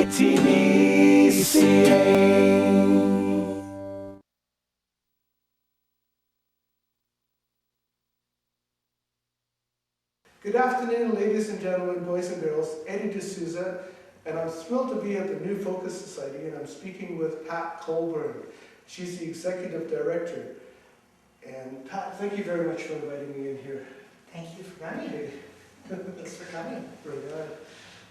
qcatv.ca. Good afternoon, ladies and gentlemen, boys and girls. Eddie D'Souza, and I'm thrilled to be at the New Focus Society, and I'm speaking with Pat Colbourne. She's the Executive Director. And Pat, thank you very much for inviting me in here. Thank you for coming. Thanks for coming. Very good.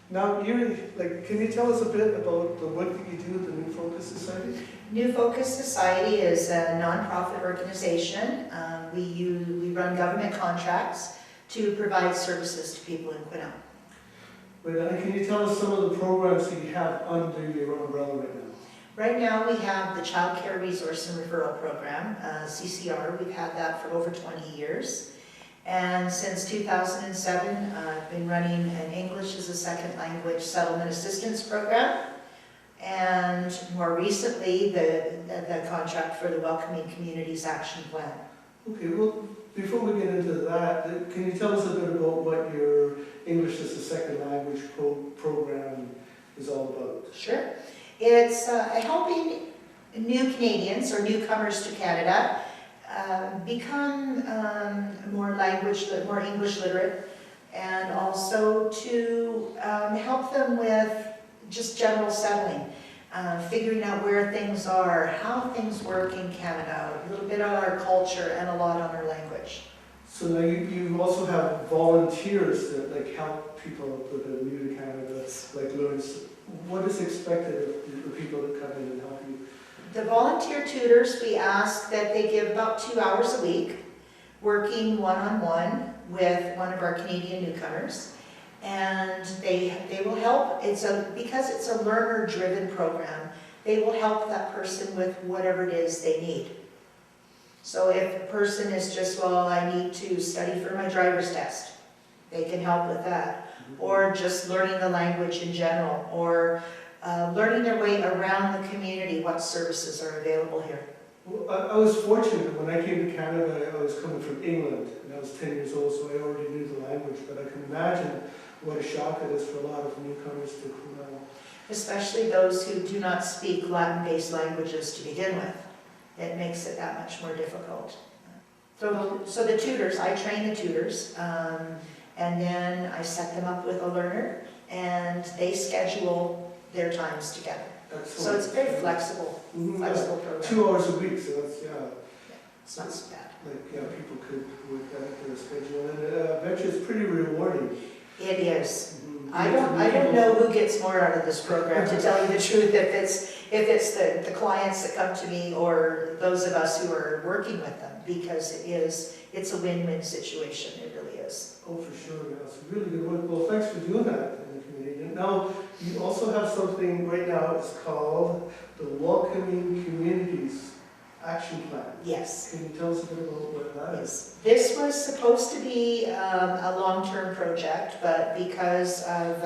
Now, can you tell us a bit about the work that you do at the New Focus Society? New Focus Society is a non-profit organization. We run government contracts to provide services to people in Quinault. Right, and can you tell us some of the programs that you have under your umbrella right now? Right now we have the Child Care Resource and Referral Program, CCR. We've had that for over 20 years. And since 2007, I've been running an English as a second language settlement assistance program. And more recently, the contract for the Welcoming Communities Action Plan. Okay, well, before we get into that, can you tell us a bit about what your English as a second language program is all about? Sure. It's helping new Canadians or newcomers to Canada become more English literate, and also to help them with just general settling, figuring out where things are, how things work in Canada, a little bit on our culture and a lot on our language. So now you also have volunteers that help people that are new to Canada, learn. What is expected of the people that come in and help you? The volunteer tutors, we ask that they give about 2 hours a week, working one-on-one with one of our Canadian newcomers. And they will help, because it's a learner-driven program, they will help that person with whatever it is they need. So if a person is just, well, I need to study for my driver's test, they can help with that. Or just learning the language in general, or learning their way around the community, what services are available here. Well, I was fortunate when I came to Canada. I was coming from England, and I was 10 years old, so I already knew the language, but I can imagine what a shock it is for a lot of newcomers to Quinault. Especially those who do not speak Latin-based languages to begin with. It makes it that much more difficult. So the tutors, I train the tutors, and then I set them up with a learner, and they schedule their times together. Excellent. So it's very flexible, flexible program. 2 hours a week, so that's, It's not so bad. People could work that into their schedule, and I bet you it's pretty rewarding. It is. I don't know who gets more out of this program, to tell you the truth, if it's the clients that come to me or those of us who are working with them, because it's a win-win situation, it really is. Oh, for sure, that's really good work. Well, thanks for doing that in the community. And now, you also have something right now, it's called the Welcoming Communities Action Plan. Yes. Can you tell us a bit about what that is? This was supposed to be a long-term project, but because of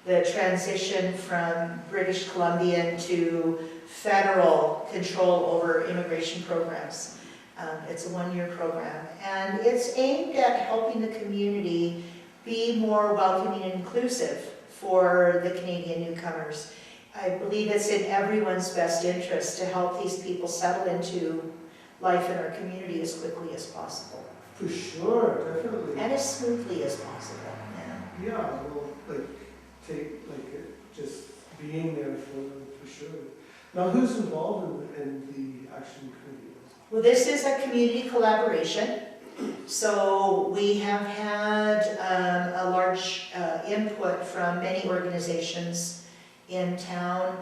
the transition from British Columbian to federal control over immigration programs, it's a one-year program, and it's aimed at helping the community be more welcoming and inclusive for the Canadian newcomers. I believe it's in everyone's best interest to help these people settle into life in our community as quickly as possible. For sure, definitely. And as smoothly as possible. Yeah, well, just being there for them, for sure. Now, who's involved in the action committee? Well, this is a community collaboration. So we have had a large input from many organizations in town.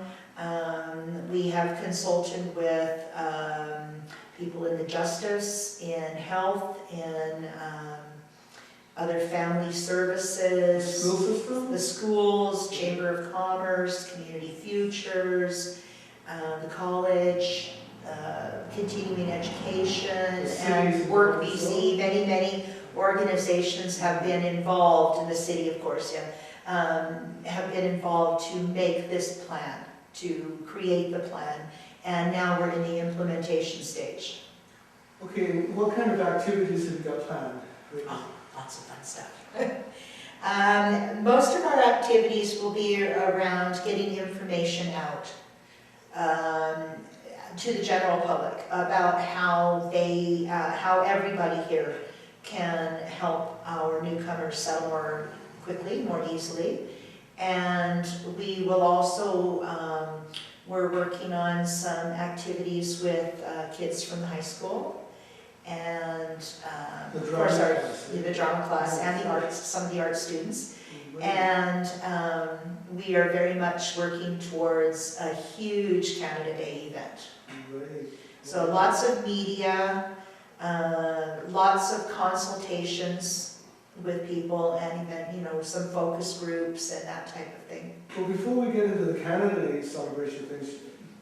We have consulted with people in the justice, in health, in other family services, School system? the schools, Chamber of Commerce, Community Futures, the college, continuing education, and Work BC. Many organizations have been involved, in the city of course, have been involved to make this plan, to create the plan, and now we're in the implementation stage. Okay, what kind of activities have you got planned? Oh, lots of fun stuff. Most of our activities will be around getting information out to the general public about how how everybody here can help our newcomers settle more quickly, more easily. And we will also, we're working on some activities with kids from the high school. And of course the drama class and the arts, some of the art students. And we are very much working towards a huge Canada Day event. So lots of media, lots of consultations with people, and even, you know, some focus groups and that type of thing. Well, before we get into the Canada Day celebration things,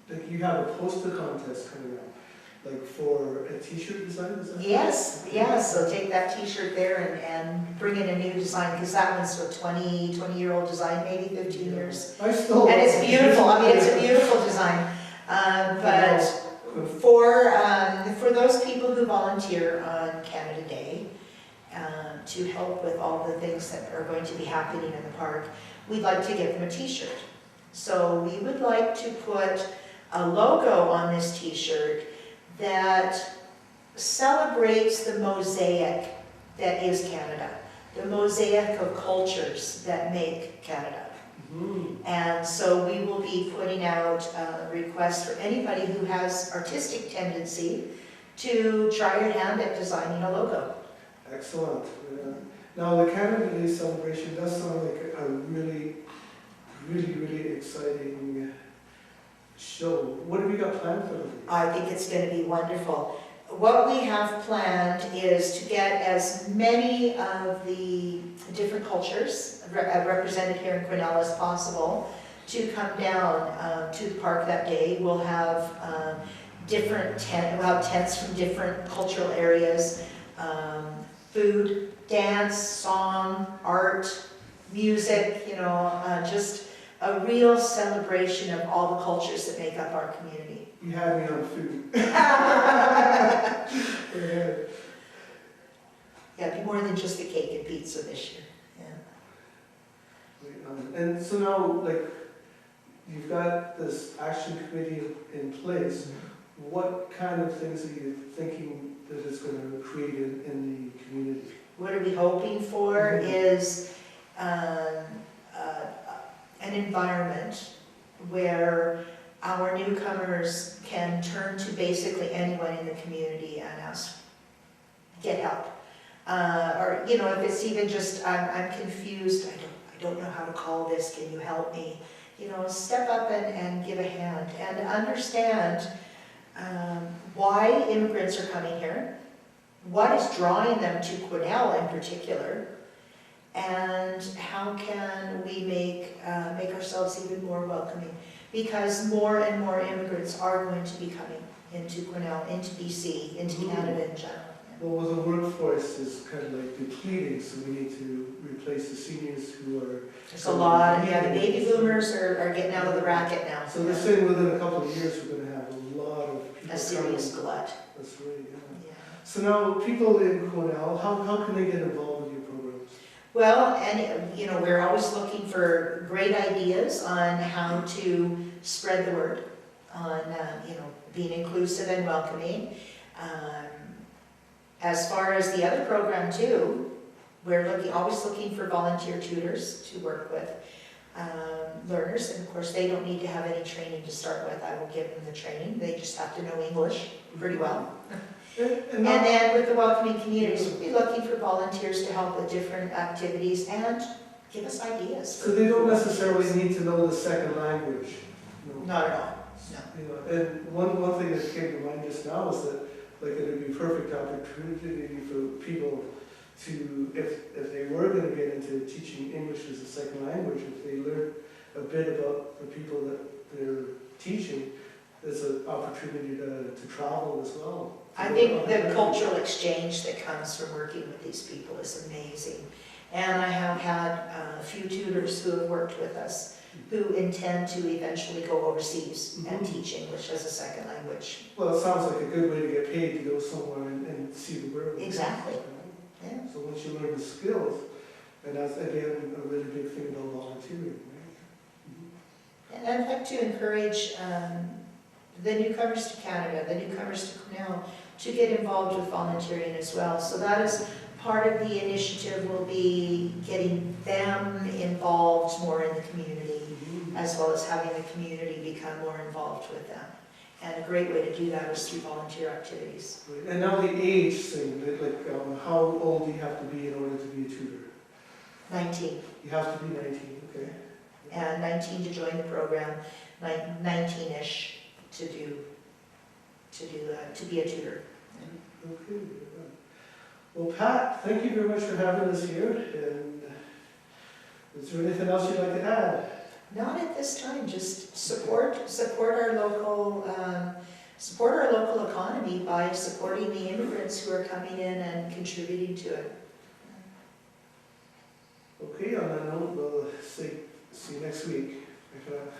like you have a poster contest coming up. Like for a t-shirt design, is that Yes, yes, so take that t-shirt there and bring in a new design, because that one's a 20-year-old design, maybe 15 years. I still And it's beautiful, I mean, it's a beautiful design. But for those people who volunteer on Canada Day to help with all the things that are going to be happening in the park, we'd like to give them a t-shirt. So we would like to put a logo on this t-shirt that celebrates the mosaic that is Canada, the mosaic of cultures that make Canada. Mm-hmm. And so we will be putting out a request for anybody who has artistic tendency to try your hand at designing a logo. Excellent. Yeah. Now the Canada Day celebration does sound like a really, really, really exciting show. What have you got planned for them? I think it's going to be wonderful. What we have planned is to get as many of the different cultures represented here in Quesnel as possible to come down to the park that day. We'll have we'll have tents from different cultural areas, food, dance, song, art, music, you know, just a real celebration of all the cultures that make up our community. You had me on food. Yeah, it'd be more than just the cake and pizza this year. Yeah. And so now, like, you've got this action committee in place. Mm-hmm. What kind of things are you thinking that it's going to create in the community? What are we hoping for is an environment where our newcomers can turn to basically anyone in the community and ask, get help. Or, you know, if it's even just, I'm confused, I don't know how to call this, can you help me? You know, step up and give a hand and understand why immigrants are coming here, what is drawing them to Quesnel in particular, and how can we make ourselves even more welcoming, because more and more immigrants are going to be coming into Quesnel, into BC, into Canada in general. Well, the workforce is kind of like depleting, so we need to replace the seniors who are... There's a lot, yeah, the baby boomers are getting out of the racket now. So they're saying within a couple of years we're going to have a lot of people a serious coming. glut. That's right, yeah. Yeah. So now, people in Quesnel, how can they get involved in your programs? Well, and you know, we're always looking for great ideas on how to spread the word on you know, being inclusive and welcoming. As far as the other program too, we're always looking for volunteer tutors to work with learners, and of course they don't need to have any training to start with. I will give them the training. They just have to know English pretty well. And then with the welcoming communities, we'll be looking for volunteers to help with different activities and give us ideas. So they don't necessarily need to know the second language? No. Not at all, no. You know, and one thing that came to mind just now is that like it would be a perfect opportunity for people to, if they were going to get into teaching English as a second language, if they learn a bit about the people that they're teaching, there's an opportunity to travel as well. I think the cultural exchange that comes from working with these people is amazing. And I have had a few tutors who have worked with us who intend to eventually go overseas and teach English as a second language. Well, it sounds like a good way to get paid to go somewhere and see the world. Exactly. Yeah. So once you learn the skills, And that's, again, a really big thing about volunteering, right? And I'd like to encourage the newcomers to Canada, the newcomers to Cornell, to get involved with volunteering as well. So that is part of the initiative, will be getting them involved more in the community, as well as having the community become more involved with them. And a great way to do that is through volunteer activities. Right. And now the age thing, like how old do you have to be in order to be a tutor? 19. You have to be 19, okay. And 19 to join the program, 19-ish to be a tutor. Okay. Well, Pat, thank you very much for having us here. And is there anything else you'd like to add? Not at this time. Just support our local economy by supporting the immigrants who are coming in and contributing to it. Okay. On that note, we'll see you next week. Bye for now.